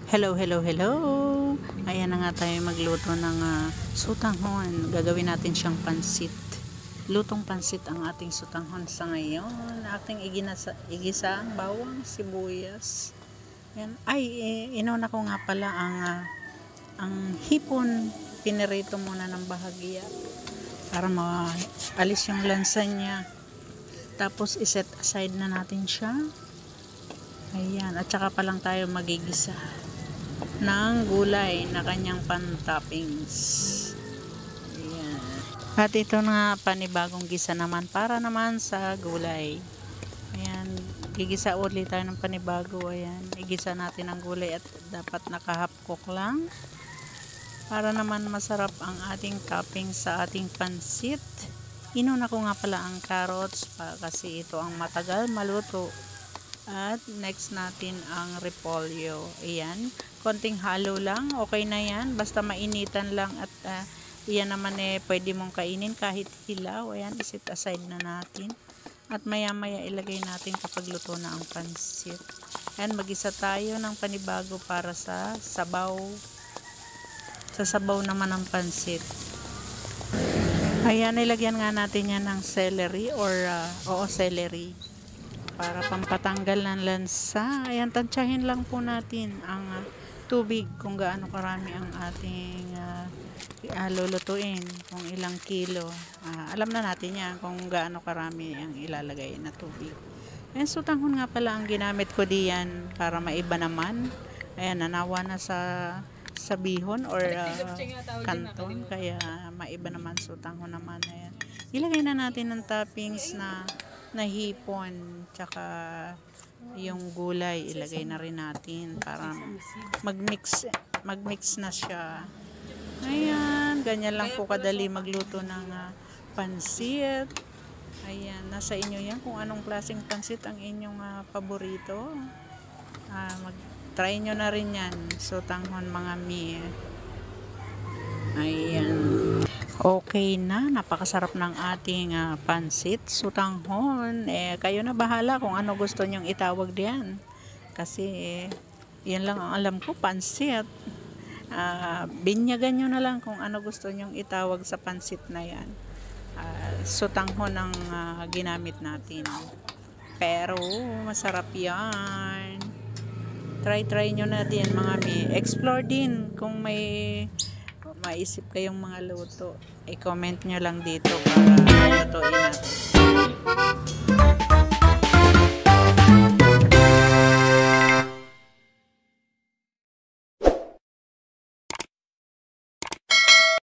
Hello, hello, hello. Ayan na nga tayo magluto ng sutanghon. Gagawin natin siyang pansit. Lutong pansit ang ating sutanghon sa ngayon. Ating igisa ang bawang, sibuyas. Ayan. Ay, inuna ko nga pala ang hipon. Pinirito muna ng bahagya para maalis yung lansa niya. Tapos iset aside na natin siya. Ayan. At saka pa lang tayo magigisa ng gulay na kanyang pan-toppings. Ayan. At ito na panibagong gisa naman para naman sa gulay. Ayan, gigisa ulit tayo ng panibago. Ayan, igisa natin ang gulay at dapat naka-half cook lang para naman masarap ang ating topping sa ating pansit. Inuna ko nga pala ang carrots kasi ito ang matagal maluto. At next natin ang repolyo. Ayan, konting halo lang, okay na yan, basta mainitan lang. At yan naman pwede mong kainin kahit hilaw. Ayan, iset aside na natin at maya maya ilagay natin kapag luto na ang pansit. Ayan, mag-isa tayo ng panibago para sa sabaw. Sa sabaw naman ang pansit. Ayan, ilagyan nga natin yan ng celery or celery para pampatanggal ng lansa. Ayan, tansyahin lang po natin ang tubig kung gaano karami ang ating lulutuin, kung ilang kilo. Alam na natin yan kung gaano karami ang ilalagay na tubig. Ayan, sutanghon nga pala ang ginamit ko diyan para maiba naman. Ayan, nanawa na sa bihon or kanton, kaya maiba naman sutanghon naman. Ayan, ilagay na natin ng toppings na hipon, tsaka yung gulay ilagay na rin natin para magmix na siya. Ayan, ganyan lang po kadali magluto ng pansit. Ayan, nasa inyo yan kung anong klaseng pansit ang inyong paborito. Mag-try nyo na rin yan, sutanghon mga mi. Ayan, okay na, napakasarap ng ating pansit sutanghon. Kayo na bahala kung ano gusto nyong itawag diyan. Kasi yan lang ang alam ko, pansit. Binyagan nyo na lang kung ano gusto nyong itawag sa pansit na yan. Sutanghon ang ginamit natin. Pero masarap yan. Try nyo na din mga mi. Explore din kung may maisip kayong mga luto, i-comment nyo lang dito para lutuin natin.